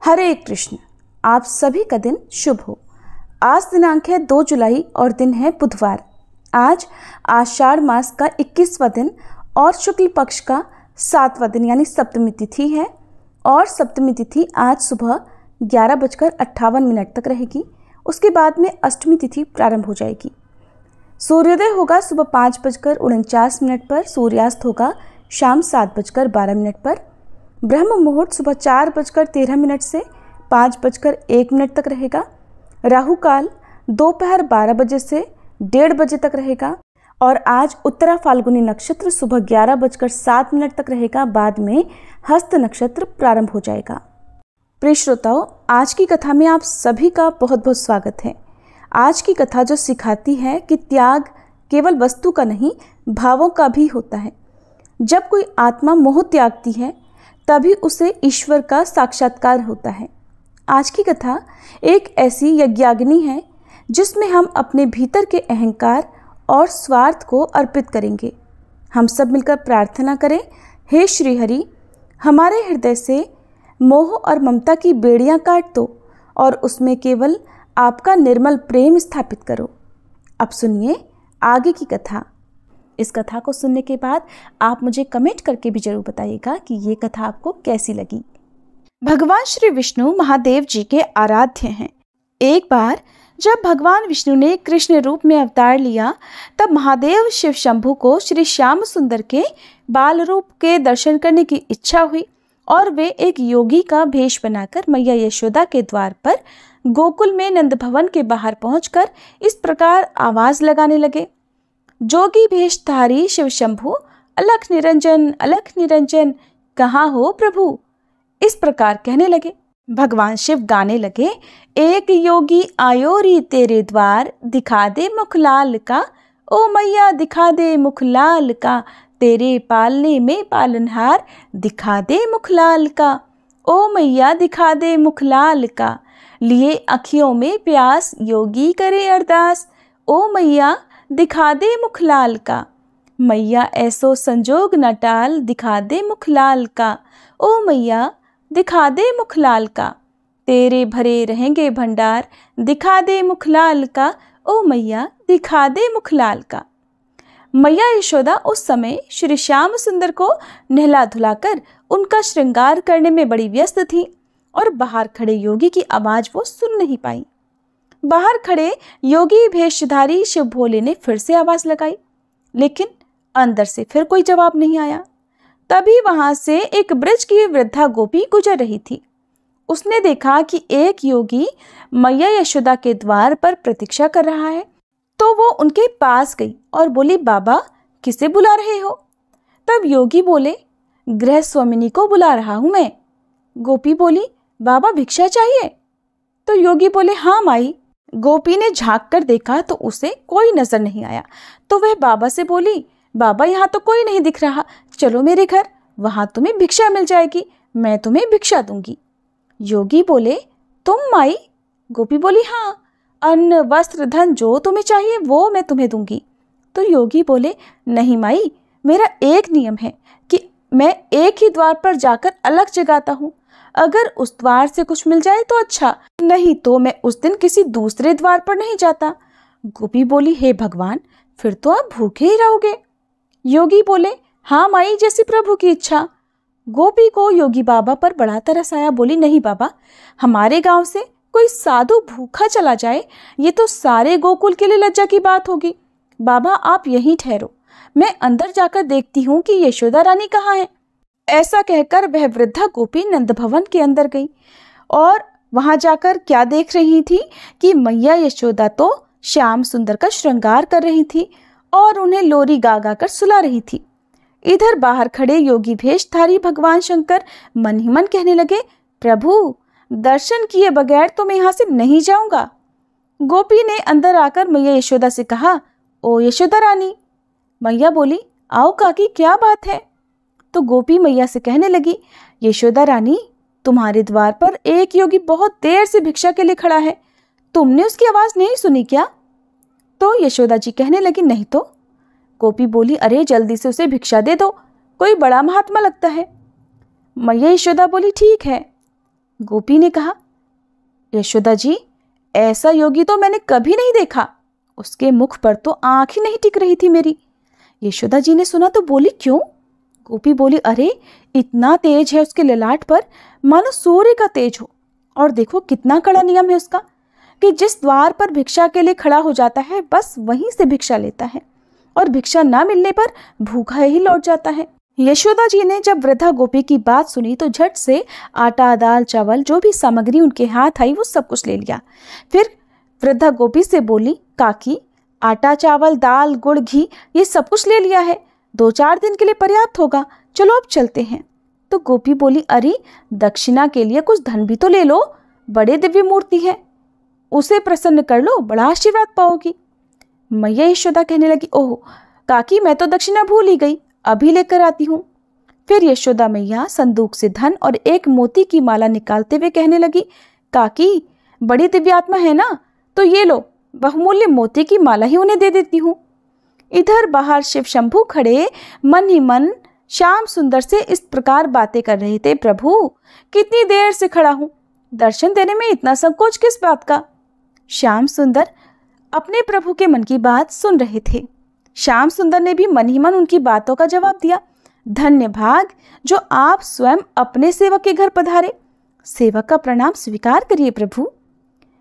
हरे कृष्ण। आप सभी का दिन शुभ हो। आज दिनांक है 2 जुलाई और दिन है बुधवार। आज आषाढ़ मास का 21वां दिन और शुक्ल पक्ष का 7वां दिन यानी सप्तमी तिथि है। और सप्तमी तिथि आज सुबह 11:58 तक रहेगी। उसके बाद में अष्टमी तिथि प्रारंभ हो जाएगी। सूर्योदय होगा सुबह 5:49 पर। सूर्यास्त होगा शाम 7:12 पर। ब्रह्म मुहूर्त सुबह 4:13 से 5:01 तक रहेगा। राहु काल दोपहर 12 बजे से 1:30 बजे तक रहेगा। और आज उत्तरा फाल्गुनी नक्षत्र सुबह 11:07 तक रहेगा। बाद में हस्त नक्षत्र प्रारंभ हो जाएगा। प्रिय श्रोताओ, आज की कथा में आप सभी का बहुत बहुत स्वागत है। आज की कथा जो सिखाती है कि त्याग केवल वस्तु का नहीं, भावों का भी होता है। जब कोई आत्मा मोह त्यागती है तभी उसे ईश्वर का साक्षात्कार होता है। आज की कथा एक ऐसी यज्ञाग्नि है जिसमें हम अपने भीतर के अहंकार और स्वार्थ को अर्पित करेंगे। हम सब मिलकर प्रार्थना करें, हे श्री हरि, हमारे हृदय से मोह और ममता की बेड़ियां काट दो और उसमें केवल आपका निर्मल प्रेम स्थापित करो। अब सुनिए आगे की कथा। इस कथा को सुनने के बाद आप मुझे कमेंट करके भी जरूर बताइएगा कि ये कथा आपको कैसी लगी। भगवान श्री विष्णु महादेव जी के आराध्य हैं। एक बार जब भगवान विष्णु ने कृष्ण रूप में अवतार लिया तब महादेव शिव शंभु को श्री श्याम सुंदर के बाल रूप के दर्शन करने की इच्छा हुई और वे एक योगी का भेष बनाकर मैया यशोदा के द्वार पर गोकुल में नंद भवन के बाहर पहुंचकर इस प्रकार आवाज लगाने लगे। जोगी भेषधारी शिव शंभु, अलख निरंजन कहाँ हो प्रभु। इस प्रकार कहने लगे। भगवान शिव गाने लगे, एक योगी आयो री तेरे द्वार, दिखा दे मुख लाल का, ओ मैया दिखा दे मुख लाल का, तेरे पालने में पालनहार, दिखा दे मुख लाल का, ओ मैया दिखा दे मुख लाल का, लिए अखियों में प्यास योगी करे अरदास, ओ मैया दिखा दे मुख लाल का, मैया ऐसो संजोग न टाल, दिखा दे मुख लाल का, ओ मैया दिखा दे मुख लाल का, तेरे भरे रहेंगे भंडार, दिखा दे मुख लाल का, ओ मैया दिखा दे मुख लाल का। मैया यशोदा उस समय श्री श्याम सुंदर को नहला धुलाकर उनका श्रृंगार करने में बड़ी व्यस्त थी और बाहर खड़े योगी की आवाज वो सुन नहीं पाई। बाहर खड़े योगी भेषधारी शिव भोले ने फिर से आवाज लगाई, लेकिन अंदर से फिर कोई जवाब नहीं आया। तभी वहां से एक ब्रज की वृद्धा गोपी गुजर रही थी। उसने देखा कि एक योगी मैया यशोदा के द्वार पर प्रतीक्षा कर रहा है, तो वो उनके पास गई और बोली, बाबा किसे बुला रहे हो। तब योगी बोले, गृह स्वामिनी को बुला रहा हूं मैं। गोपी बोली, बाबा भिक्षा चाहिए। तो योगी बोले, हाँ माई। गोपी ने झांक कर देखा तो उसे कोई नजर नहीं आया, तो वह बाबा से बोली, बाबा यहाँ तो कोई नहीं दिख रहा, चलो मेरे घर, वहां तुम्हें भिक्षा मिल जाएगी, मैं तुम्हें भिक्षा दूंगी। योगी बोले, तुम माई। गोपी बोली, हाँ, अन्न वस्त्र धन जो तुम्हें चाहिए वो मैं तुम्हें दूंगी। तो योगी बोले, नहीं माई, मेरा एक नियम है कि मैं एक ही द्वार पर जाकर अलग जगाता हूँ। अगर उस द्वार से कुछ मिल जाए तो अच्छा, नहीं तो मैं उस दिन किसी दूसरे द्वार पर नहीं जाता। गोपी बोली, हे भगवान, फिर तो आप भूखे ही रहोगे। योगी बोले, हाँ माई, जैसी प्रभु की इच्छा। गोपी को योगी बाबा पर बड़ा तरस आया। बोली, नहीं बाबा, हमारे गांव से कोई साधु भूखा चला जाए ये तो सारे गोकुल के लिए लज्जा की बात होगी। बाबा आप यहीं ठहरो, मैं अंदर जाकर देखती हूँ कि यशोदा रानी कहाँ है। ऐसा कहकर वह वृद्धा गोपी नंद भवन के अंदर गई और वहां जाकर क्या देख रही थी कि मैया यशोदा तो श्याम सुंदर का श्रृंगार कर रही थी और उन्हें लोरी गा गा कर सुला रही थी। इधर बाहर खड़े योगी भेषधारी भगवान शंकर मन ही मन कहने लगे, प्रभु दर्शन किए बगैर तो मैं यहाँ से नहीं जाऊंगा। गोपी ने अंदर आकर मैया यशोदा से कहा, ओ यशोदा रानी। मैया बोली, आओ काकी, क्या बात है। तो गोपी मैया से कहने लगी, यशोदा रानी, तुम्हारे द्वार पर एक योगी बहुत देर से भिक्षा के लिए खड़ा है, तुमने उसकी आवाज नहीं सुनी क्या। तो यशोदा जी कहने लगी, नहीं तो। गोपी बोली, अरे जल्दी से उसे भिक्षा दे दो, कोई बड़ा महात्मा लगता है। मैया यशोदा बोली, ठीक है। गोपी ने कहा, यशोदा जी, ऐसा योगी तो मैंने कभी नहीं देखा। उसके मुख पर तो आंख ही नहीं टिक रही थी मेरी। यशोदा जी ने सुना तो बोली, क्यों? गोपी बोली, अरे इतना तेज है उसके ललाट पर, मानो सूर्य का तेज हो। और देखो कितना कड़ा नियम है उसका कि जिस द्वार पर भिक्षा के लिए खड़ा हो जाता है बस वहीं से भिक्षा लेता है, और भिक्षा ना मिलने पर भूखा ही लौट जाता है। यशोदा जी ने जब वृद्धा गोपी की बात सुनी तो झट से आटा, दाल, चावल, जो भी सामग्री उनके हाथ आई वो सब कुछ ले लिया। फिर वृद्धा गोपी से बोली, काकी, आटा, चावल, दाल, गुड़, घी ये सब कुछ ले लिया है, 2-4 दिन के लिए पर्याप्त होगा, चलो अब चलते हैं। तो गोपी बोली, अरे दक्षिणा के लिए कुछ धन भी तो ले लो, बड़े दिव्य मूर्ति है, उसे प्रसन्न कर लो, बड़ा आशीर्वाद पाओगी। मैया यशोदा कहने लगी, ओह काकी, मैं तो दक्षिणा भूल ही गई, अभी लेकर आती हूँ। फिर यशोदा मैया संदूक से धन और एक मोती की माला निकालते हुए कहने लगी, काकी, बड़ी दिव्य आत्मा है ना, तो ये लो, बहुमूल्य मोती की माला ही उन्हें दे देती हूँ। इधर बाहर शिव शंभू खड़े मन ही मन श्याम सुंदर से इस प्रकार बातें कर रहे थे, प्रभु कितनी देर से खड़ा हूँ, दर्शन देने में इतना संकोच किस बात का। श्याम सुंदर अपने प्रभु के मन की बात सुन रहे थे। श्याम सुंदर ने भी मन ही मन उनकी बातों का जवाब दिया, धन्य भाग जो आप स्वयं अपने सेवक के घर पधारे, सेवक का प्रणाम स्वीकार करिए प्रभु।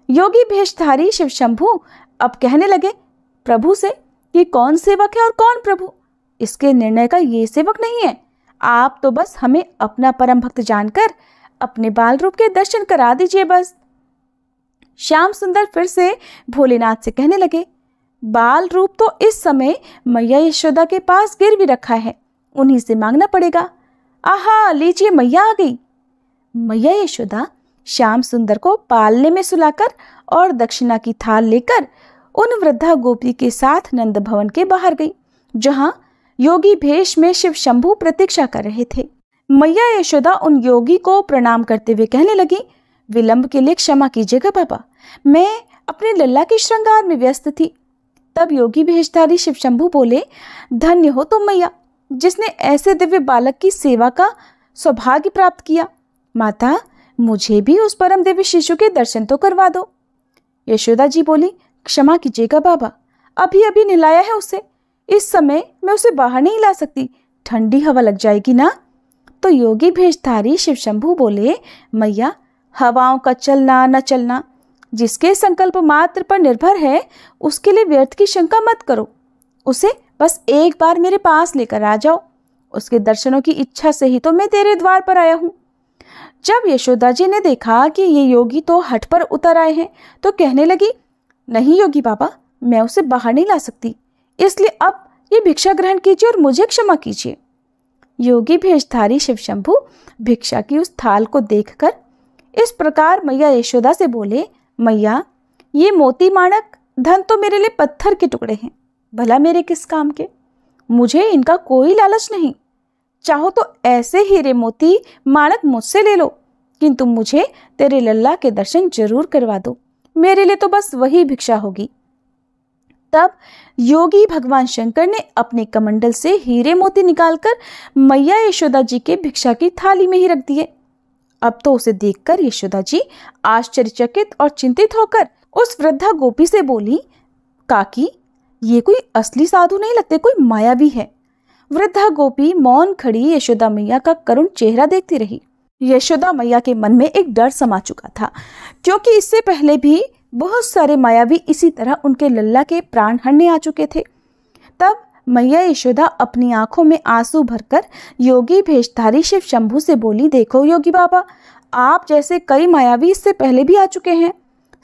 योगी भेषधारी शिव शंभू अब कहने लगे प्रभु से कि कौन सेवक है और कौन प्रभु, इसके निर्णय का ये सेवक नहीं है, आप तो बस हमें अपना परम भक्त जानकर अपने बाल रूप के दर्शन करा दीजिए बस। श्याम सुंदर फिर से भोलेनाथ से कहने लगे, बाल रूप तो इस समय मैया यशोदा के पास गिर भी रखा है, उन्हीं से मांगना पड़ेगा। आहा, लीजिए मैया आ गई। मैया यशोदा श्याम सुंदर को पालने में सुलाकर और दक्षिणा की थाल लेकर उन वृद्धा गोपी के साथ नंद भवन के बाहर गई, जहां योगी भेष में शिव शंभू प्रतीक्षा कर रहे थे। मैया यशोदा उन योगी को प्रणाम करते हुए कहने लगी, विलंब के लिए क्षमा कीजिएगा बाबा, मैं अपने लल्ला के श्रृंगार में व्यस्त थी। तब योगी भेषधारी शिव शंभू बोले, धन्य हो तुम मैया, जिसने ऐसे दिव्य बालक की सेवा का सौभाग्य प्राप्त किया। माता, मुझे भी उस परम दिव्य शिशु के दर्शन तो करवा दो। यशोदा जी बोली, क्षमा कीजिएगा बाबा, अभी अभी नहलाया है उसे, इस समय मैं उसे बाहर नहीं ला सकती, ठंडी हवा लग जाएगी ना। तो योगी भेषधारी शिव शंभू बोले, मैया, हवाओं का चलना न चलना जिसके संकल्प मात्र पर निर्भर है, उसके लिए व्यर्थ की शंका मत करो, उसे बस एक बार मेरे पास लेकर आ जाओ, उसके दर्शनों की इच्छा से ही तो मैं तेरे द्वार पर आया हूँ। जब यशोदा जी ने देखा कि ये योगी तो हठ पर उतर आए हैं, तो कहने लगी, नहीं योगी बाबा, मैं उसे बाहर नहीं ला सकती, इसलिए अब ये भिक्षा ग्रहण कीजिए और मुझे क्षमा कीजिए। योगी भेषधारी शिव शंभू भिक्षा की उस थाल को देखकर इस प्रकार मैया यशोदा से बोले, मैया, ये मोती माणक धन तो मेरे लिए पत्थर के टुकड़े हैं, भला मेरे किस काम के, मुझे इनका कोई लालच नहीं, चाहो तो ऐसे हीरे मोती माणक मुझसे ले लो, किंतु मुझे तेरे लल्ला के दर्शन जरूर करवा दो, मेरे लिए तो बस वही भिक्षा होगी। तब योगी भगवान शंकर ने अपने कमंडल से हीरे मोती निकालकर मैया यशोदा जी के भिक्षा की थाली में ही रख दिए। अब तो उसे देखकर यशोदा जी आश्चर्यचकित और चिंतित होकर उस वृद्धा गोपी से बोली, काकी, ये कोई असली साधु नहीं लगते, कोई मायावी है। वृद्धा गोपी मौन खड़ी यशोदा मैया का करुण चेहरा देखती रही। यशोदा मैया के मन में एक डर समा चुका था, क्योंकि इससे पहले भी बहुत सारे मायावी इसी तरह उनके लल्ला के प्राण हरने आ चुके थे। तब मैया यशोदा अपनी आंखों में आंसू भरकर योगी भेषधारी शिव शंभू से बोली, देखो योगी बाबा, आप जैसे कई मायावी इससे पहले भी आ चुके हैं,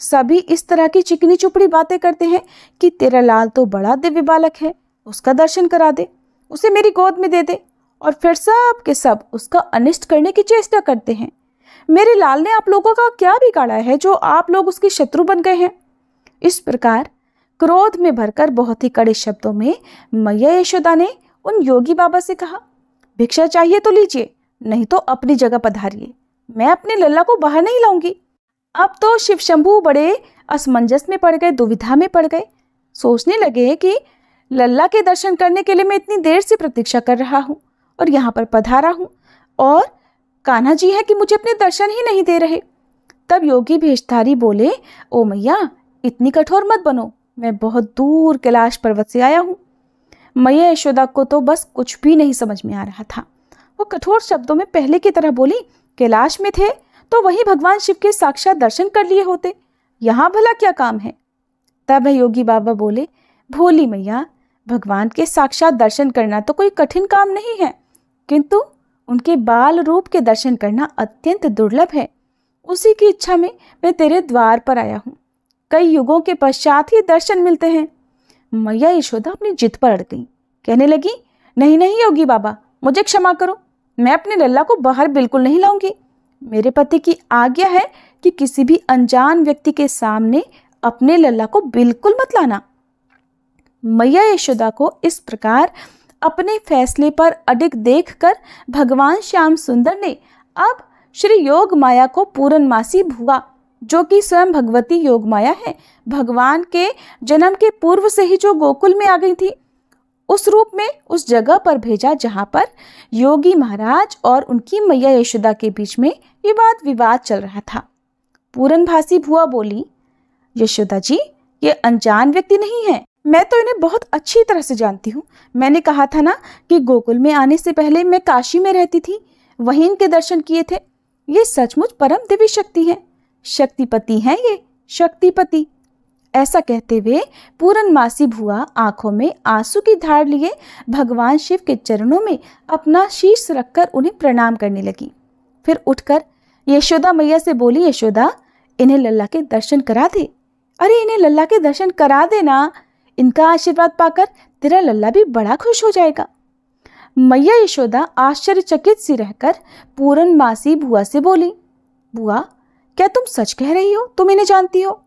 सभी इस तरह की चिकनी चुपड़ी बातें करते हैं कि तेरा लाल तो बड़ा दिव्य बालक है, उसका दर्शन करा दे, उसे मेरी गोद में दे दे, और फिर सब के सब उसका अनिष्ट करने की चेष्टा करते हैं। मेरे लाल ने आप लोगों का क्या बिगाड़ा है जो आप लोग उसके शत्रु बन गए हैं। इस प्रकार क्रोध में भरकर बहुत ही कड़े शब्दों में मैया यशोदा ने उन योगी बाबा से कहा, भिक्षा चाहिए तो लीजिए, नहीं तो अपनी जगह पधारिए, मैं अपने लल्ला को बाहर नहीं लाऊंगी। अब तो शिव शंभू बड़े असमंजस में पड़ गए, दुविधा में पड़ गए, सोचने लगे कि लल्ला के दर्शन करने के लिए मैं इतनी देर से प्रतीक्षा कर रहा हूँ और यहाँ पर पधारा हूँ, और कान्हा जी हैं कि मुझे अपने दर्शन ही नहीं दे रहे। तब योगी भेषधारी बोले, ओ मैया, इतनी कठोर मत बनो, मैं बहुत दूर कैलाश पर्वत से आया हूँ। मैया यशोदा को तो बस कुछ भी नहीं समझ में आ रहा था। वो कठोर शब्दों में पहले की तरह बोली, कैलाश में थे तो वही भगवान शिव के साक्षात दर्शन कर लिए होते, यहाँ भला क्या काम है। तब योगी बाबा बोले, भोली मैया, भगवान के साक्षात दर्शन करना तो कोई कठिन काम नहीं है, किंतु उनके बाल रूप के दर्शन करना अत्यंत दुर्लभ है। उसी की इच्छा में मैं तेरे द्वार पर आया हूँ। कई युगों के पश्चात ही दर्शन मिलते हैं। मैया यशोदा अपनी जिद पर अड़ गई, कहने लगी, नहीं नहीं योगी बाबा, मुझे क्षमा करो, मैं अपने लल्ला को बाहर बिल्कुल नहीं लाऊंगी। मेरे पति की आज्ञा है कि किसी भी अनजान व्यक्ति के सामने अपने लल्ला को बिल्कुल मत लाना। मैया यशोदा को इस प्रकार अपने फैसले पर अडिग देखकर भगवान श्याम सुंदर ने अब श्री योग माया को पूरनमासी भुआ, जो कि स्वयं भगवती योग माया है, भगवान के जन्म के पूर्व से ही जो गोकुल में आ गई थी, उस रूप में उस जगह पर भेजा जहां पर योगी महाराज और उनकी मैया यशोदा के बीच में ये वाद विवाद चल रहा था। पूरनभासी भुआ बोली, यशोदा जी, ये अनजान व्यक्ति नहीं है, मैं तो इन्हें बहुत अच्छी तरह से जानती हूँ। मैंने कहा था ना कि गोकुल में आने से पहले मैं काशी में रहती थी, वहीं इनके दर्शन किए थे। ये सचमुच परम दिव्य शक्ति है, शक्तिपति हैं ये, शक्तिपति। ऐसा कहते हुए पूरनमासी भुआ आंखों में आंसू की धार लिए भगवान शिव के चरणों में अपना शीश रखकर उन्हें प्रणाम करने लगी। फिर उठकर यशोदा मैया से बोली, यशोदा, इन्हें लल्ला के दर्शन करा दे। अरे इन्हें लल्ला के दर्शन करा देना, इनका आशीर्वाद पाकर तेरा लल्ला भी बड़ा खुश हो जाएगा। मैया यशोदा आश्चर्यचकित सी रहकर पूरनमासी भुआ से बोली, बुआ, क्या तुम सच कह रही हो, तुम इन्हें जानती हो?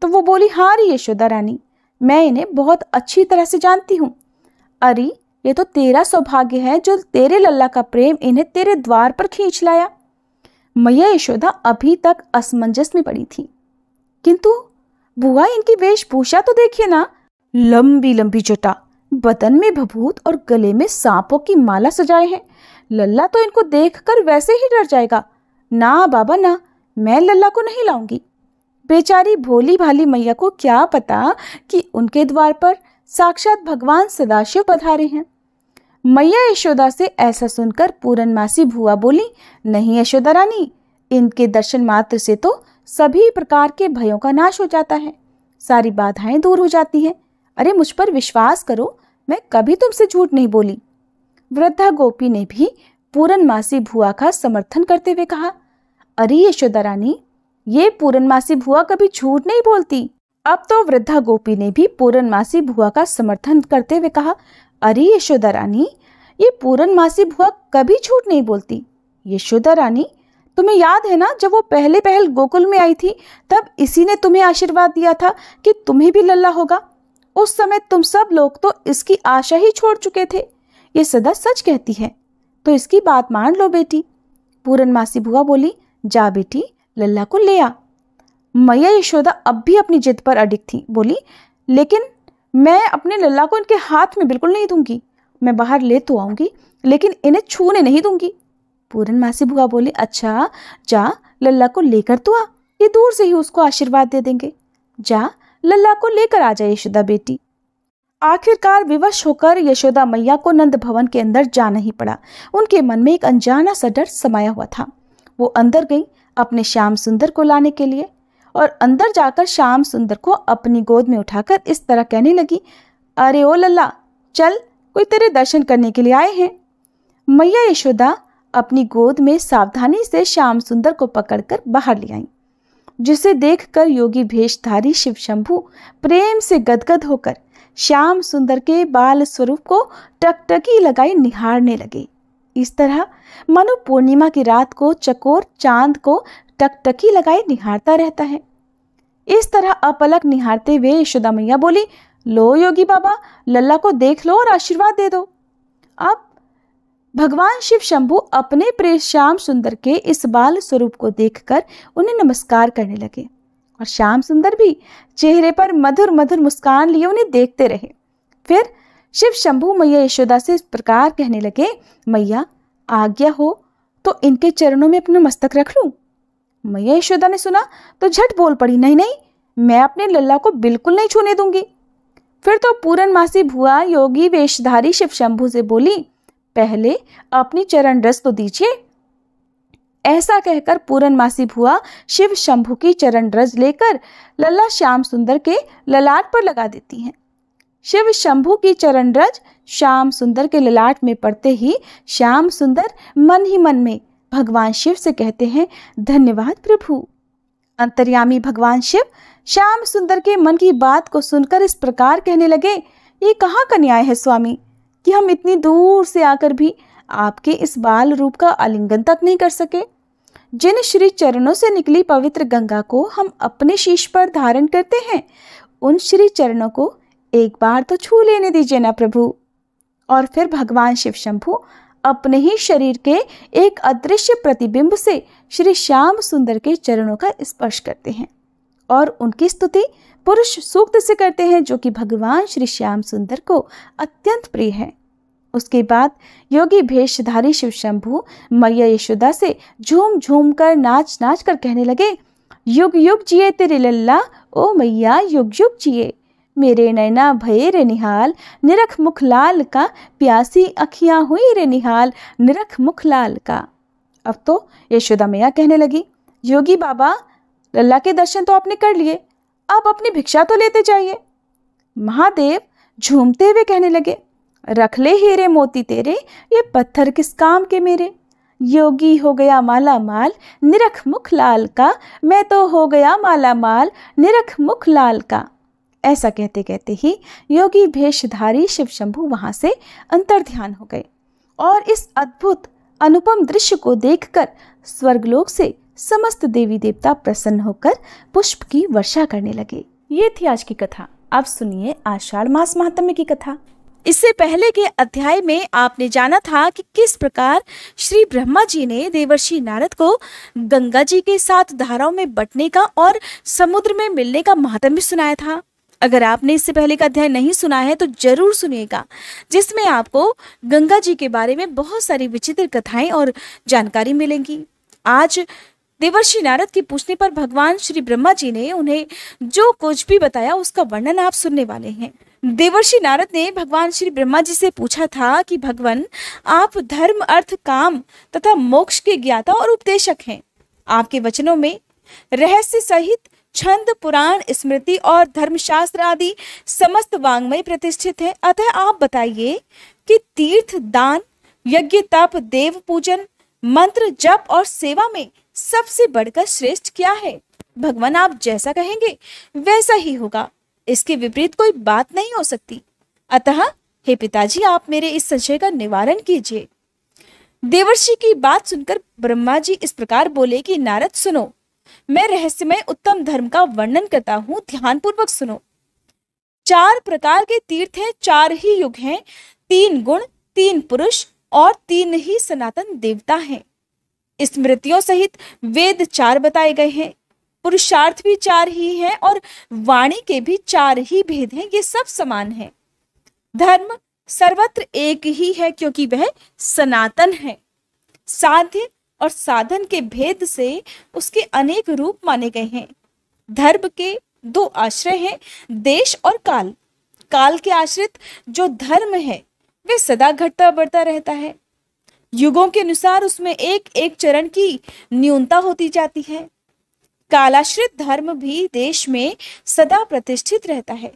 तो वो बोली, हाँ रे यशोदा रानी, मैं इन्हें बहुत अच्छी तरह से जानती हूँ। अरे ये तो तेरा सौभाग्य है जो तेरे लल्ला का प्रेम इन्हें तेरे द्वार पर खींच लाया। मैया यशोदा अभी तक असमंजस में पड़ी थी, किंतु बुआ, इनकी वेशभूषा तो देखिए ना, लंबी लंबी जटा, बदन में भभूत और गले में सांपों की माला सजाए हैं। लल्ला तो इनको देखकर वैसे ही डर जाएगा। ना बाबा ना, मैं लल्ला को नहीं लाऊंगी। बेचारी भोली भाली मैया को क्या पता कि उनके द्वार पर साक्षात भगवान सदाशिव पधारे हैं। मैया यशोदा से ऐसा सुनकर पूरनमासी भुआ बोली, नहीं यशोदा रानी, इनके दर्शन मात्र से तो सभी प्रकार के भयों का नाश हो जाता है, सारी बाधाएं दूर हो जाती हैं। अरे मुझ पर विश्वास करो, मैं कभी तुमसे झूठ नहीं बोली। वृद्धा गोपी ने भी पूरनमासी भुआ का समर्थन करते हुए कहा, अरे यशोदा रानी, ये पूरनमासी भुआ कभी झूठ नहीं बोलती। अब तो वृद्धा गोपी ने भी पूरनमासी भुआ का समर्थन करते हुए कहा, अरे यशोदा रानी, ये पूरनमासी भुआ कभी झूठ नहीं बोलती। यशोदा रानी, तुम्हें याद है ना, जब वो पहले पहल गोकुल में आई थी, तब इसी ने तुम्हें आशीर्वाद दिया था कि तुम्हें भी लल्ला होगा। उस समय तुम सब लोग तो इसकी आशा ही छोड़ चुके थे। ये सदा सच कहती है, तो इसकी बात मान लो बेटी। पूरनमासी भुआ बोली, जा बेटी, लल्ला को ले आ। मैया यशोदा अब भी अपनी जिद पर अडिग थी, बोली, लेकिन मैं अपने लल्ला को इनके हाथ में बिल्कुल नहीं दूंगी। मैं बाहर ले तो आऊंगी, लेकिन इन्हें छूने नहीं दूंगी। पूरनमासी भुआ बोली, अच्छा जा, लल्ला को लेकर तो आ, ये दूर से ही उसको आशीर्वाद दे देंगे। जा, लल्ला को लेकर आ जाए यशोदा बेटी। आखिरकार विवश होकर यशोदा मैया को नंद भवन के अंदर जाना ही पड़ा। उनके मन में एक अनजाना सा डर समाया हुआ था। वो अंदर गई अपने श्याम सुंदर को लाने के लिए, और अंदर जाकर श्याम सुंदर को अपनी गोद में उठाकर इस तरह कहने लगी, अरे ओ लल्ला, चल, कोई तेरे दर्शन करने के लिए आए हैं। मैया यशोदा अपनी गोद में सावधानी से श्याम सुंदर को पकड़कर बाहर ले आई, जिसे देखकर योगी भेषधारी शिव शंभु प्रेम से गदगद होकर श्याम सुंदर के बाल स्वरूप को टकटकी लगाई निहारने लगे। इस तरह मानो पूर्णिमा की रात को चकोर चांद को टकटकी लगाए निहारता रहता है। इस तरह अपलक निहारते हुए यशोदा मैया बोली, लो योगी बाबा, लल्ला को देख लो और आशीर्वाद दे दो। अब भगवान शिव शंभु अपने प्रिय श्याम सुंदर के इस बाल स्वरूप को देखकर उन्हें नमस्कार करने लगे, और श्याम सुंदर भी चेहरे पर मधुर मधुर मुस्कान लिए उन्हें देखते रहे। फिर शिव शंभु मैया यशोदा से इस प्रकार कहने लगे, मैया, आज्ञा हो तो इनके चरणों में अपना मस्तक रख लूं। मैया यशोदा ने सुना तो झट बोल पड़ी, नहीं नहीं, मैं अपने लल्ला को बिल्कुल नहीं छूने दूंगी। फिर तो पूरनमासी भुआ योगी वेशधारी शिव शंभू से बोली, पहले अपनी चरण रस तो दीजिए। ऐसा कहकर पूरनमासी भुआ शिव शंभू की चरण रज लेकर लल्ला श्याम सुंदर के ललाट पर लगा देती हैं। शिव शंभू की चरण रज श्याम सुंदर के ललाट में पड़ते ही श्याम सुंदर मन ही मन में भगवान शिव से कहते हैं, धन्यवाद प्रभु। अंतर्यामी भगवान शिव श्याम सुंदर के मन की बात को सुनकर इस प्रकार कहने लगे, ये कहाँ का न्याय है स्वामी कि हम इतनी दूर से आकर भी आपके इस बाल रूप का आलिंगन तक नहीं कर सके। जिन श्री चरणों से निकली पवित्र गंगा को हम अपने शीश पर धारण करते हैं, उन श्री चरणों को एक बार तो छू लेने दीजिए ना प्रभु। और फिर भगवान शिव शंभू अपने ही शरीर के एक अदृश्य प्रतिबिंब से श्री श्याम सुंदर के चरणों का स्पर्श करते हैं और उनकी स्तुति पुरुष सूक्त से करते हैं, जो कि भगवान श्री श्याम सुंदर को अत्यंत प्रिय है। उसके बाद योगी भेषधारी शिव शंभू मैया यशोदा से झूम झूम कर नाच नाच कर कहने लगे, युग युग जिए तेरे लल्ला, ओ मैया युग युग जिए। मेरे नैना भये रे निहाल, निरख मुख लाल का, प्यासी अखियां हुई रे निहाल, निरख मुख लाल का। अब तो यशोदा मैया कहने लगी, योगी बाबा लल्ला के दर्शन तो आपने कर लिए, अब अपनी भिक्षा तो लेते जाइए। महादेव झूमते हुए कहने लगे, रख ले हीरे मोती तेरे, ये पत्थर किस काम के मेरे। योगी हो गया माला माल, निरख मुख लाल का, मैं तो हो गया माला माल, निरख मुख लाल का। ऐसा कहते कहते ही योगी भेषधारी शिव शंभू वहां से अंतर्ध्यान हो गए और इस अद्भुत अनुपम दृश्य को देखकर स्वर्गलोक से समस्त देवी देवता प्रसन्न होकर पुष्प की वर्षा करने लगे। ये थी आज की कथा। अब सुनिए आषाढ़ मास महात्म्य की कथा। इससे पहले के अध्याय में आपने जाना था कि किस प्रकार श्री ब्रह्मा जी ने देवर्षि नारद को गंगा जी के 7 धाराओं में बटने का और समुद्र में मिलने का महात्म्य सुनाया था। अगर आपने इससे पहले का अध्याय नहीं सुना है तो जरूर सुनिएगा, जिसमें आपको गंगा जी के बारे में बहुत सारी विचित्र कथाएं और जानकारी मिलेंगी। आज देवर्षि नारद के पूछने पर भगवान श्री ब्रह्मा जी ने उन्हें जो कुछ भी बताया उसका वर्णन आप सुनने वाले हैं। देवर्षि नारद ने भगवान श्री ब्रह्मा जी से पूछा था कि भगवान, आप धर्म अर्थ काम तथा मोक्ष के ज्ञाता और उपदेशक हैं। आपके वचनों में रहस्य सहित छंद पुराण स्मृति और धर्मशास्त्र आदि समस्त वांग्मय प्रतिष्ठित है। अतः आप बताइए कि तीर्थ दान यज्ञ तप देव पूजन मंत्र जप और सेवा में सबसे बढ़कर श्रेष्ठ क्या है। भगवान, आप जैसा कहेंगे वैसा ही होगा, इसके विपरीत कोई बात नहीं हो सकती। अतः हे पिताजी, आप मेरे इस संशय का निवारण कीजिए। देवर्षि की बात सुनकर ब्रह्मा जी इस प्रकार बोले कि नारद सुनो, मैं रहस्यमय उत्तम धर्म का वर्णन करता हूं, ध्यान पूर्वक सुनो। 4 प्रकार के तीर्थ हैं, 4 ही युग हैं, 3 गुण, 3 पुरुष और 3 ही सनातन देवता हैं। स्मृतियों सहित वेद 4 बताए गए हैं, पुरुषार्थ भी 4 ही हैं और वाणी के भी 4 ही भेद हैं। ये सब समान है। धर्म सर्वत्र एक ही है क्योंकि वह सनातन है। साध्य और साधन के भेद से उसके अनेक रूप माने गए हैं। धर्म के 2 आश्रय हैं, देश और काल। काल के आश्रित जो धर्म है वे सदा घटता बढ़ता रहता है। युगों के अनुसार उसमें एक एक चरण की न्यूनता होती जाती है। कालाश्रित धर्म भी देश में सदा प्रतिष्ठित रहता है।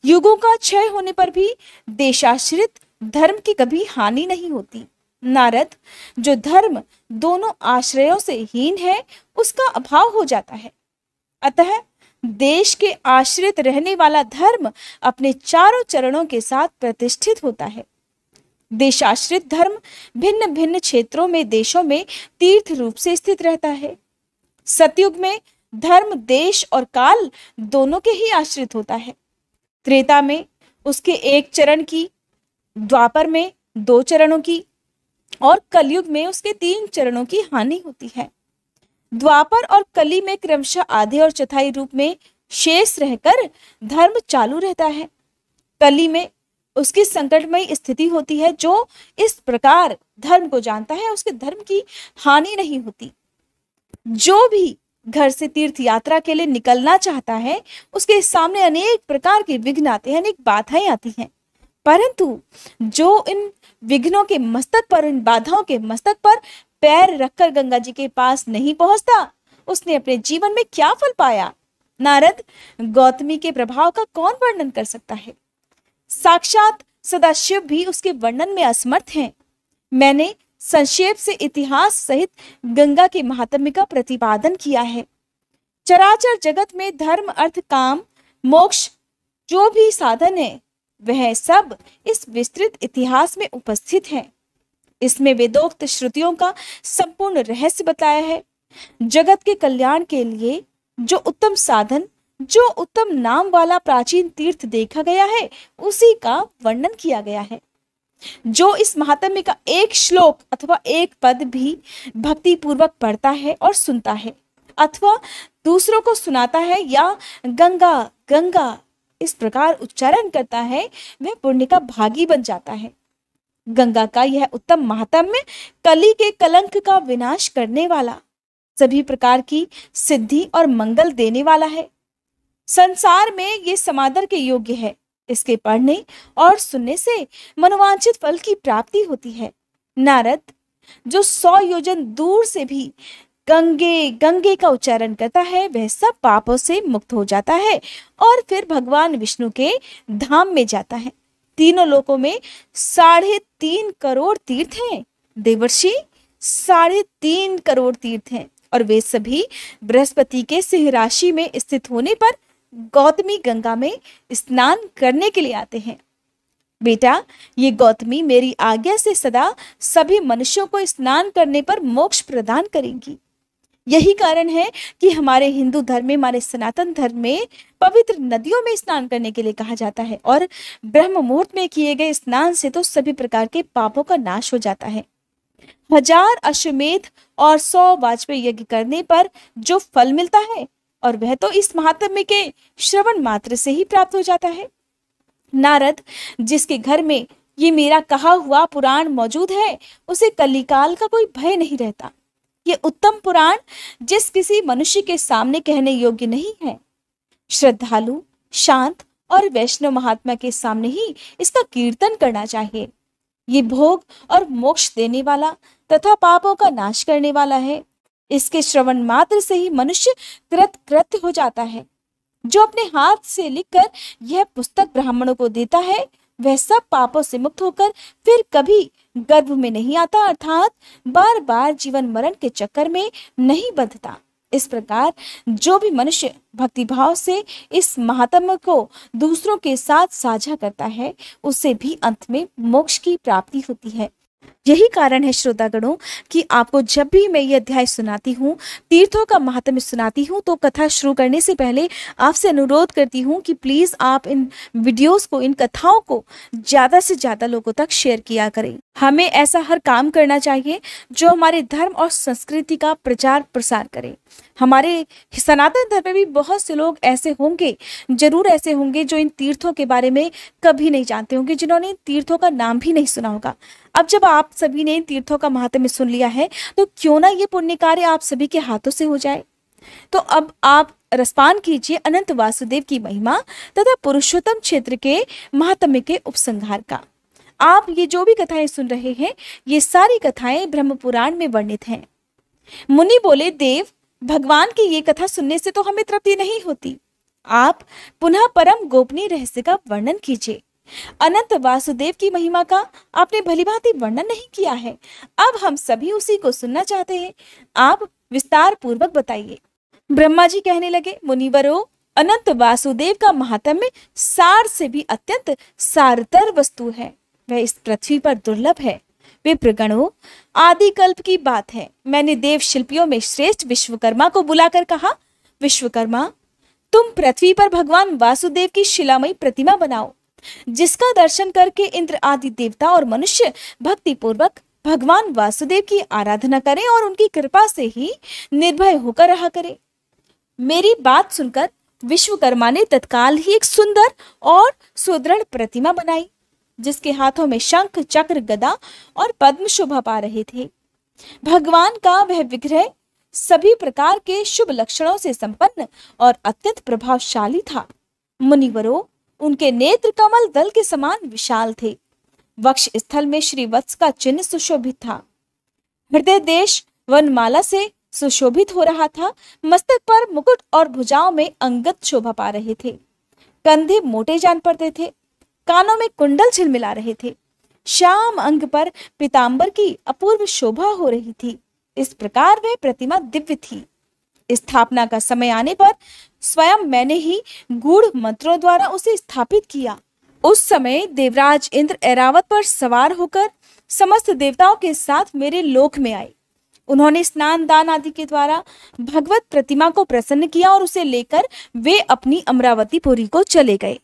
युगों का क्षय होने पर भी देशाश्रित धर्म की कभी हानि नहीं होती। नारद, जो धर्म दोनों आश्रयों से हीन है उसका अभाव हो जाता है। अतः देश के आश्रित रहने वाला धर्म अपने चारों चरणों के साथ प्रतिष्ठित होता है। देशाश्रित धर्म भिन्न भिन्न क्षेत्रों में देशों में तीर्थ रूप से स्थित रहता है। सतयुग में धर्म देश और काल दोनों के ही आश्रित होता है। त्रेता में उसके 1 चरण की, द्वापर में 2 चरणों की और कलयुग में उसके 3 चरणों की हानि होती है। द्वापर और कली में क्रमशः आधे और चौथाई रूप में शेष रहकर धर्म चालू रहता है। कली में उसकी संकटमयी स्थिति होती है। जो इस प्रकार धर्म को जानता है उसके धर्म की हानि नहीं होती। जो भी घर से तीर्थ यात्रा के लिए निकलना चाहता है उसके सामने अनेक प्रकार के विघ्न आते हैं, अनेक बाधाएं आती हैं, परंतु जो इन विघ्नों के मस्तक पर, इन बाधाओं के मस्तक पर पैर रखकर गंगा जी के पास नहीं पहुंचता, उसने अपने जीवन में क्या फल पाया? नारद, गौतमी के प्रभाव का कौन वर्णन कर सकता है? साक्षात सदाशिव भी उसके वर्णन में असमर्थ हैं। मैंने संक्षेप से इतिहास सहित गंगा के महात्म्य का प्रतिपादन किया है। चराचर जगत में धर्म, अर्थ, काम, मोक्ष जो भी साधन है वह सब इस विस्तृत इतिहास में उपस्थित है। इसमें वेदोक्त श्रुतियों का संपूर्ण रहस्य बताया है। जगत के कल्याण के लिए जो उत्तम साधन, जो उत्तम नाम वाला प्राचीन तीर्थ देखा गया है उसी का वर्णन किया गया है। जो इस महात्म्य का एक श्लोक अथवा एक पद भी भक्ति पूर्वक पढ़ता है और सुनता है अथवा दूसरों को सुनाता है या गंगा गंगा इस प्रकार उच्चारण करता है, वह पुण्य का भागी बन जाता है। गंगा का यह उत्तम महात्म्य कली के कलंक का विनाश करने वाला, सभी प्रकार की सिद्धि और मंगल देने वाला है। संसार में ये समादर के योग्य है। इसके पढ़ने और सुनने से मनोवांछित फल की प्राप्ति होती है। नारद, जो 100 योजन दूर से भी गंगे गंगे का उच्चारण करता है वह सब पापों से मुक्त हो जाता है और फिर भगवान विष्णु के धाम में जाता है। तीनों लोकों में 3.5 करोड़ तीर्थ हैं देवर्षि, 3.5 करोड़ तीर्थ हैं और वे सभी बृहस्पति के सिंह राशि में स्थित होने पर गौतमी गंगा में स्नान करने के लिए आते हैं। बेटा, ये गौतमी मेरी आज्ञा से सदा सभी मनुष्यों को स्नान करने पर मोक्ष प्रदान करेंगी। यही कारण है कि हमारे हिंदू धर्म में, हमारे सनातन धर्म में पवित्र नदियों में स्नान करने के लिए कहा जाता है और ब्रह्म मुहूर्त में किए गए स्नान से तो सभी प्रकार के पापों का नाश हो जाता है। 1000 अश्वमेध और 100 वाजपेयी यज्ञ करने पर जो फल मिलता है और वह तो इस महात्म्य के श्रवण मात्र से ही प्राप्त हो जाता है। नारद, जिसके घर में ये मेरा कहा हुआ पुराण मौजूद है उसे कलिकाल का कोई भय नहीं रहता। ये उत्तम पुराण जिस किसी मनुष्य के सामने कहने योग्य नहीं है, श्रद्धालु, शांत और वैष्णव महात्मा के सामने ही इसका कीर्तन करना चाहिए। ये भोग और मोक्ष देने वाला तथा पापों का नाश करने वाला है। इसके श्रवण मात्र से ही मनुष्य कृतकृत्य हो जाता है। जो अपने हाथ से लिखकर यह पुस्तक ब्राह्मणों को देता है वह सब पापों से मुक्त होकर फिर कभी गर्भ में नहीं आता, अर्थात बार बार जीवन मरण के चक्कर में नहीं बंधता। इस प्रकार जो भी मनुष्य भक्तिभाव से इस महात्म्य को दूसरों के साथ साझा करता है उसे भी अंत में मोक्ष की प्राप्ति होती है। यही कारण है श्रोतागणों कि आपको जब भी मैं ये अध्याय सुनाती हूँ, तीर्थों का महात्म्य सुनाती हूँ, तो कथा शुरू करने से पहले आपसे अनुरोध करती हूँ कि प्लीज आप इन वीडियोस को, इन कथाओं को ज्यादा से ज्यादा लोगों तक शेयर किया करें। हमें ऐसा हर काम करना चाहिए जो हमारे धर्म और संस्कृति का प्रचार प्रसार करे। हमारे सनातन धर्म में भी बहुत से लोग ऐसे होंगे, जरूर ऐसे होंगे जो इन तीर्थों के बारे में कभी नहीं जानते होंगे, जिन्होंने इन तीर्थों का नाम भी नहीं सुना होगा। अब जब आप सभी ने इन तीर्थों का महात्म्य सुन लिया है तो क्यों ना ये पुण्य कार्य आप सभी के हाथों से हो जाए। तो अब आप रसपान कीजिए अनंत वासुदेव की महिमा तथा पुरुषोत्तम क्षेत्र के महात्म्य के उपसंहार का। आप ये जो भी कथाएं सुन रहे हैं ये सारी कथाएं ब्रह्म पुराण में वर्णित हैं। मुनि बोले, देव, भगवान की ये कथा सुनने से तो हमें तृप्ति नहीं होती। आप पुनः परम गोपनीय रहस्य का वर्णन कीजिए। अनंत वासुदेव की महिमा का आपने भलीभांति वर्णन नहीं किया है। अब हम सभी उसी को सुनना चाहते हैं। आप विस्तार पूर्वक बताइए। ब्रह्मा जी कहने लगे, मुनिवरों, अनंत वासुदेव का महात्म्य सार से भी अत्यंत सारतर वस्तु है। वह इस पृथ्वी पर दुर्लभ है। विप्रगणों, आदि कल्प की बात है। मैंने देव शिल्पियों में श्रेष्ठ विश्वकर्मा को बुलाकर कहा, विश्वकर्मा, तुम पृथ्वी पर भगवान वासुदेव की शिलामयी प्रतिमा बनाओ, जिसका दर्शन करके इंद्र आदि देवता और मनुष्य भक्ति पूर्वक भगवान वासुदेव की आराधना करें और उनकी कृपा से ही निर्भय होकर रहा करें। मेरी बात सुनकर विश्वकर्मा ने तत्काल ही एक सुंदर और सुदृढ़ प्रतिमा बनाई। जिसके हाथों में शंख, चक्र, गदा और पद्म शोभा पा रहे थे। भगवान का वह विग्रह सभी प्रकार के शुभ लक्षणों से संपन्न और अत्यंत प्रभावशाली था। मुनिवरों, उनके नेत्र कमल दल के समान विशाल थे। वक्ष स्थल में श्री वत्स का चिन्ह सुशोभित था। हृदय देश वनमाला से सुशोभित हो रहा था। मस्तक पर मुकुट और भुजाओं में अंगद शोभा पा रहे थे। कंधे मोटे जान पड़ते थे। कानों में कुंडल झिलमिला रहे थे। श्याम अंग पर पीतांबर की अपूर्व शोभा हो रही थी। इस प्रकार वह प्रतिमा दिव्य थी। स्थापना का समय आने पर स्वयं मैंने ही गूढ़ मंत्रों द्वारा उसे स्थापित किया। उस समय देवराज इंद्र ऐरावत पर सवार होकर समस्त देवताओं के साथ मेरे लोक में आए। उन्होंने स्नान दान आदि के द्वारा भगवत प्रतिमा को प्रसन्न किया और उसे लेकर वे अपनी अमरावतीपुरी को चले गए।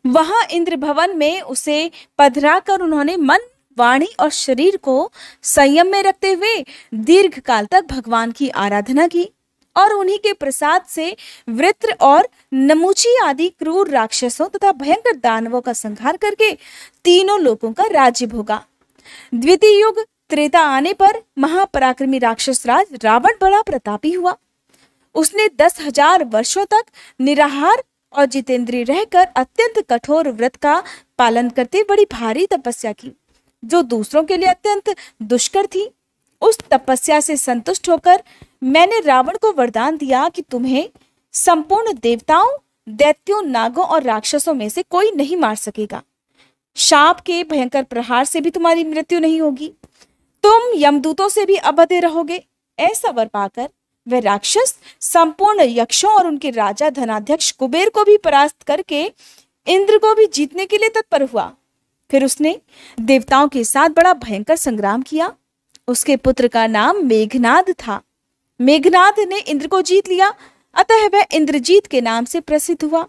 वहां इंद्र भवन में उसे पधरा कर उन्होंने मन, वाणी और शरीर को संयम में रखते हुए दीर्घ काल तक भगवान की आराधना की और उन्हीं के प्रसाद से वृत्र और नमूची आदि क्रूर राक्षसों तथा भयंकर दानवों का संहार करके तीनों लोकों का राज्य भोगा। द्वितीय युग त्रेता आने पर महापराक्रमी राक्षस राज रावण बड़ा प्रतापी हुआ। उसने 10,000 वर्षों तक निराहार और जितेंद्रिय रहकर अत्यंत कठोर व्रत का पालन करते बड़ी भारी तपस्या की, जो दूसरों के लिए अत्यंत दुष्कर थी। उस तपस्या से संतुष्ट होकर मैंने रावण को वरदान दिया कि तुम्हें संपूर्ण देवताओं, दैत्यों, नागों और राक्षसों में से कोई नहीं मार सकेगा। शाप के भयंकर प्रहार से भी तुम्हारी मृत्यु नहीं होगी। तुम यमदूतों से भी अभद्र रहोगे। ऐसा वर पाकर वह राक्षस संपूर्ण यक्षों और उनके राजा धनाध्यक्ष कुबेर को भी परास्त करके इंद्र को भी जीतने के लिए तत्पर हुआ। फिर उसने देवताओं के साथ बड़ा भयंकर संग्राम किया। उसके पुत्र का नाम मेघनाद था। मेघनाद ने इंद्र को जीत लिया, अतः वह इंद्रजीत के नाम से प्रसिद्ध हुआ।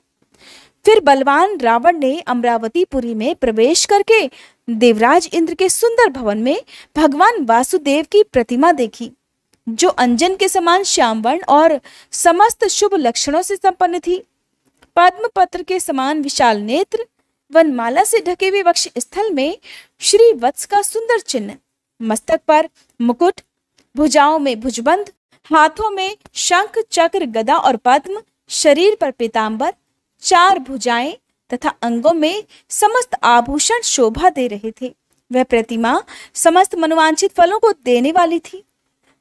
फिर बलवान रावण ने अमरावतीपुरी में प्रवेश करके देवराज इंद्र के सुंदर भवन में भगवान वासुदेव की प्रतिमा देखी, जो अंजन के समान श्यामवर्ण और समस्त शुभ लक्षणों से संपन्न थी। पद्म पत्र के समान विशाल नेत्र, वनमाला से ढके हुए वक्ष स्थल में श्री वत्स का सुंदर चिन्ह, मस्तक पर मुकुट, भुजाओं में भुजबंद, हाथों में शंख, चक्र, गदा और पद्म, शरीर पर पीतांबर, 4 भुजाएं तथा अंगों में समस्त आभूषण शोभा दे रहे थे। वह प्रतिमा समस्त मनोवांछित फलों को देने वाली थी।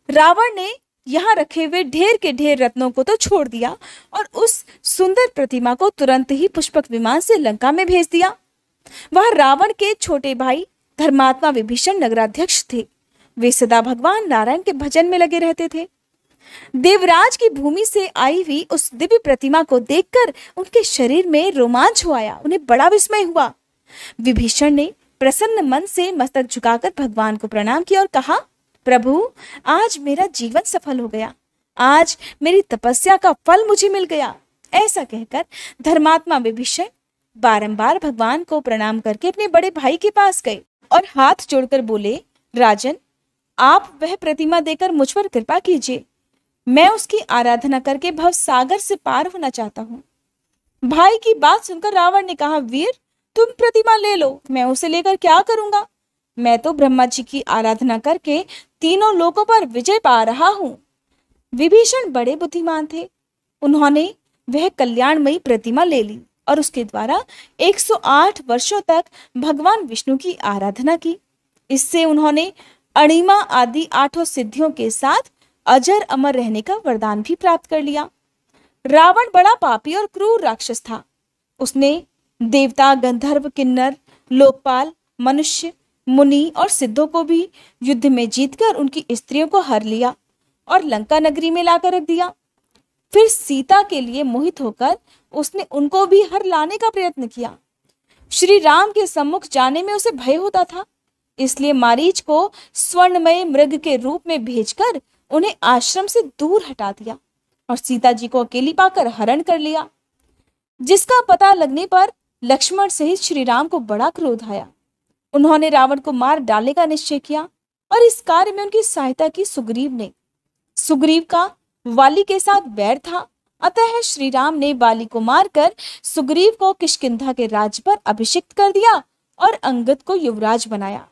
रावण ने यहाँ रखे हुए ढेर के ढेर रत्नों को तो छोड़ दिया और उस सुंदर प्रतिमा को तुरंत ही पुष्पक विमान से लंका में भेज दिया। वह रावण के छोटे भाई धर्मात्मा विभीषण नगराध्यक्ष थे। वे सदा भगवान नारायण के भजन में लगे रहते थे। देवराज की भूमि से आई हुई उस दिव्य प्रतिमा को देखकर उनके शरीर में रोमांच हो आया। उन्हें बड़ा विस्मय हुआ। विभीषण ने प्रसन्न मन से मस्तक झुकाकर भगवान को प्रणाम किया और कहा, प्रभु, आज मेरा जीवन सफल हो गया। आज मेरी तपस्या का फल मुझे मिल गया। ऐसा कहकर धर्मात्मा विभीषण बारंबार भगवान को प्रणाम करके अपने बड़े भाई के पास गए और हाथ जोड़कर बोले, राजन, आप वह प्रतिमा देकर मुझ पर कृपा कीजिए। मैं उसकी आराधना करके भव सागर से पार होना चाहता हूँ। भाई की बात सुनकर रावण ने कहा, वीर, तुम प्रतिमा ले लो, मैं उसे लेकर क्या करूंगा? मैं तो ब्रह्मा जी की आराधना करके तीनों लोकों पर विजय पा रहा हूँ। विभीषण बड़े बुद्धिमान थे। उन्होंने वह कल्याणमयी प्रतिमा ले ली और उसके द्वारा 108 वर्षों तक भगवान विष्णु की आराधना की। इससे उन्होंने अणिमा आदि 8 सिद्धियों के साथ अजर अमर रहने का वरदान भी प्राप्त कर लिया। रावण बड़ा पापी और क्रूर राक्षस था। उसने देवता, गंधर्व, किन्नर, लोकपाल, मनुष्य, मुनि और सिद्धों को भी युद्ध में जीतकर उनकी स्त्रियों को हर लिया और लंका नगरी में लाकर रख दिया। फिर सीता के लिए मोहित होकर उसने उनको भी हर लाने का प्रयत्न किया। श्री राम के सम्मुख जाने में उसे भय होता था, इसलिए मारीच को स्वर्णमय मृग के रूप में भेजकर उन्हें आश्रम से दूर हटा दिया और सीता जी को अकेली पाकर हरण कर लिया। जिसका पता लगने पर लक्ष्मण सहित श्री राम को बड़ा क्रोध आया। उन्होंने रावण को मार डालने का निश्चय किया और इस कार्य में उनकी सहायता की सुग्रीव ने। सुग्रीव का वाली के साथ बैर था, अतः श्री राम ने वाली को मारकर सुग्रीव को किष्किंधा के राज्य पर अभिषिक्त कर दिया और अंगद को युवराज बनाया।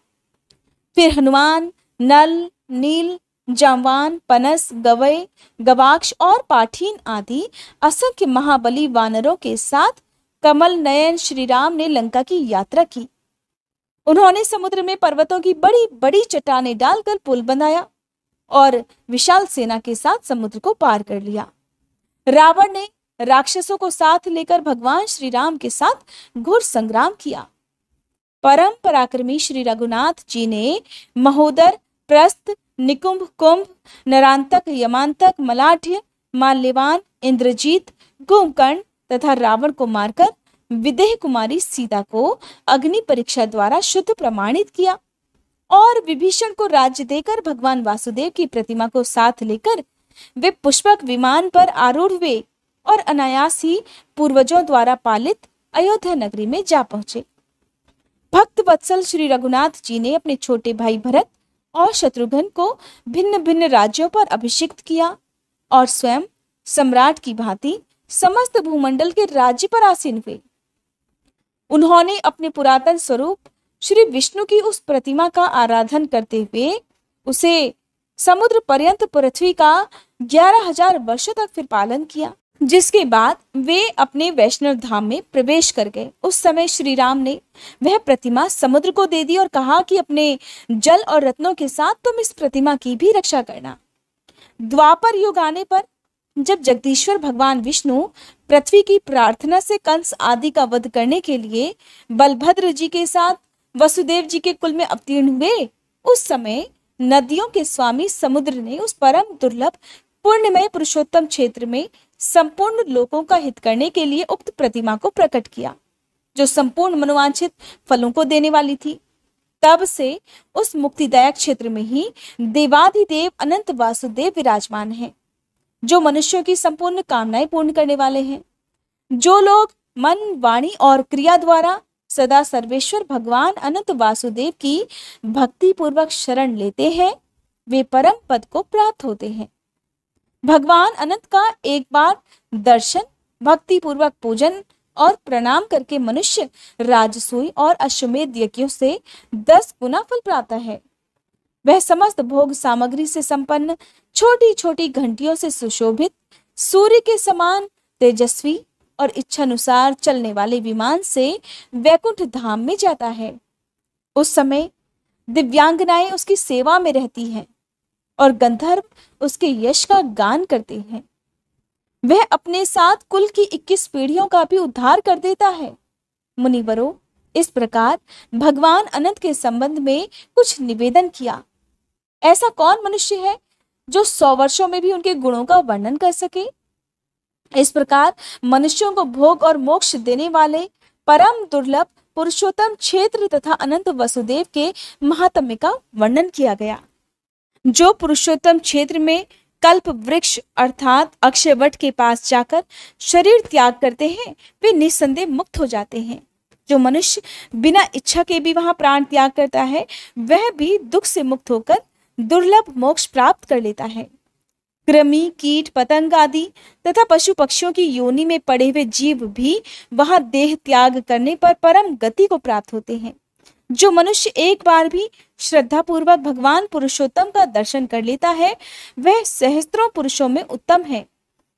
फिर हनुमान नल, नील, जामवान, पनस, गवय, गवाक्ष और पाठीन आदि असंख्य महाबली वानरों के साथ कमल नयन श्री राम ने लंका की यात्रा की। उन्होंने समुद्र में पर्वतों की बड़ी बड़ी चट्टानें डालकर पुल बनाया और विशाल सेना के साथ समुद्र को पार कर लिया। रावण ने राक्षसों को साथ लेकर भगवान श्री राम के साथ घोर संग्राम किया। परम पराक्रमी श्री रघुनाथ जी ने महोदर, प्रस्थ, निकुंभ, कुंभ, नरांतक, यमांतक, मलाढ़, माल्यवान, इंद्रजीत, कुंभकर्ण तथा रावण को मारकर विदेह कुमारी सीता को अग्नि परीक्षा द्वारा शुद्ध प्रमाणित किया और विभीषण को राज्य देकर भगवान वासुदेव की प्रतिमा को साथ लेकर वे पुष्पक विमान पर आरूढ़ हुए और अनायास ही पूर्वजों द्वारा पालित अयोध्या नगरी में जा पहुंचे। भक्त वत्सल श्री रघुनाथ जी ने अपने छोटे भाई भरत और शत्रुघ्न को भिन्न भिन्न राज्यों पर अभिषिक्त किया और स्वयं सम्राट की भांति समस्त भूमंडल के राज्य पर आसीन हुए। उन्होंने अपने पुरातन स्वरूप श्री विष्णु की उस प्रतिमा का आराधन करते हुए उसे समुद्र पर्यंत पृथ्वी का 11,000 वर्षों तक फिर पालन किया, जिसके बाद वे अपने वैष्णव धाम में प्रवेश कर गए। उस समय श्री राम ने वह प्रतिमा समुद्र को दे दी और कहा कि अपने जल और रत्नों के साथ तुम इस प्रतिमा की भी रक्षा करना। द्वापर युग आने पर जब जगदीश्वर भगवान विष्णु पृथ्वी की प्रार्थना से कंस आदि का वध करने के लिए बलभद्र जी के साथ वसुदेव जी के कुल में अवतीर्ण हुए, उस समय नदियों के स्वामी समुद्र ने उस परम दुर्लभ पुण्यमय पुरुषोत्तम क्षेत्र में संपूर्ण लोगों का हित करने के लिए उक्त प्रतिमा को प्रकट किया, जो संपूर्ण मनोवांछित फलों को देने वाली थी। तब से उस मुक्तिदायक क्षेत्र में ही देवाधिदेव अनंत वासुदेव विराजमान हैं, जो मनुष्यों की संपूर्ण कामनाएं पूर्ण करने वाले हैं। जो लोग मन, वाणी और क्रिया द्वारा सदा सर्वेश्वर भगवान अनंत वासुदेव की भक्ति पूर्वक शरण लेते हैं, वे परम पद को प्राप्त होते हैं। भगवान अनंत का एक बार दर्शन, भक्ति पूर्वक पूजन और प्रणाम करके मनुष्य राजसूय और अश्वमेध यज्ञों से 10 गुना फल पाता है। वह समस्त भोग सामग्री से संपन्न, छोटी छोटी घंटियों से सुशोभित, सूर्य के समान तेजस्वी और इच्छानुसार चलने वाले विमान से वैकुंठ धाम में जाता है। उस समय दिव्यांगनाएं उसकी सेवा में रहती हैं और गंधर्व उसके यश का गान करते हैं। वह अपने साथ कुल की 21 पीढ़ियों का भी उद्धार कर देता है। मुनिवरों, इस प्रकार भगवान अनंत के संबंध में कुछ निवेदन किया। ऐसा कौन मनुष्य है जो 100 वर्षों में भी उनके गुणों का वर्णन कर सके? इस प्रकार मनुष्यों को भोग और मोक्ष देने वाले परम दुर्लभ पुरुषोत्तम क्षेत्र तथा अनंत वसुदेव के महात्म्य का वर्णन किया गया। जो पुरुषोत्तम क्षेत्र में कल्प वृक्ष अर्थात अक्षयवट के पास जाकर शरीर त्याग करते हैं, वे निस्संदेह मुक्त हो जाते हैं। जो मनुष्य बिना इच्छा के भी वहां प्राण त्याग करता है, वह भी दुख से मुक्त होकर दुर्लभ मोक्ष प्राप्त कर लेता है। कृमि, कीट, पतंग आदि तथा पशु पक्षियों की योनि में पड़े हुए जीव भी वहां देह त्याग करने पर परम गति को प्राप्त होते हैं। जो मनुष्य एक बार भी श्रद्धा पूर्वक भगवान पुरुषोत्तम का दर्शन कर लेता है, वह सहस्त्रों पुरुषों में उत्तम है।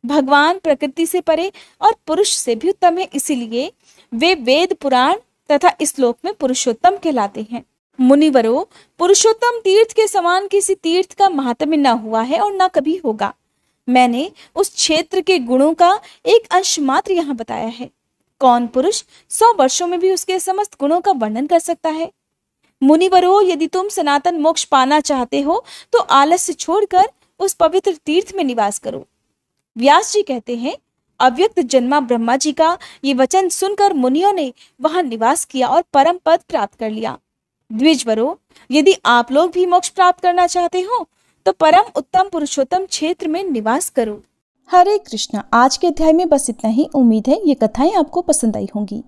भगवान प्रकृति से परे और पुरुष से भी उत्तम है, इसीलिए वे वेद पुराण तथा इस लोक में पुरुषोत्तम कहलाते हैं। मुनिवरों, पुरुषोत्तम तीर्थ के समान किसी तीर्थ का महात्म्य न हुआ है और न कभी होगा। मैंने उस क्षेत्र के गुणों का एक अंश मात्र यहाँ बताया है। कौन पुरुष 100 वर्षों में भी उसके समस्त गुणों का वर्णन कर सकता है? मुनिवरों, यदि तुम सनातन मोक्ष पाना चाहते हो तो आलस्य छोड़कर उस पवित्र तीर्थ में निवास करो। व्यास जी कहते हैं, अव्यक्त जन्मा ब्रह्मा जी का ये वचन सुनकर मुनियों ने वहां निवास किया और परम पद प्राप्त कर लिया। द्विजवरों, यदि आप लोग भी मोक्ष प्राप्त करना चाहते हो तो परम उत्तम पुरुषोत्तम क्षेत्र में निवास करो। हरे कृष्णा। आज के अध्याय में बस इतना ही। उम्मीद है ये कथाएं आपको पसंद आई होंगी।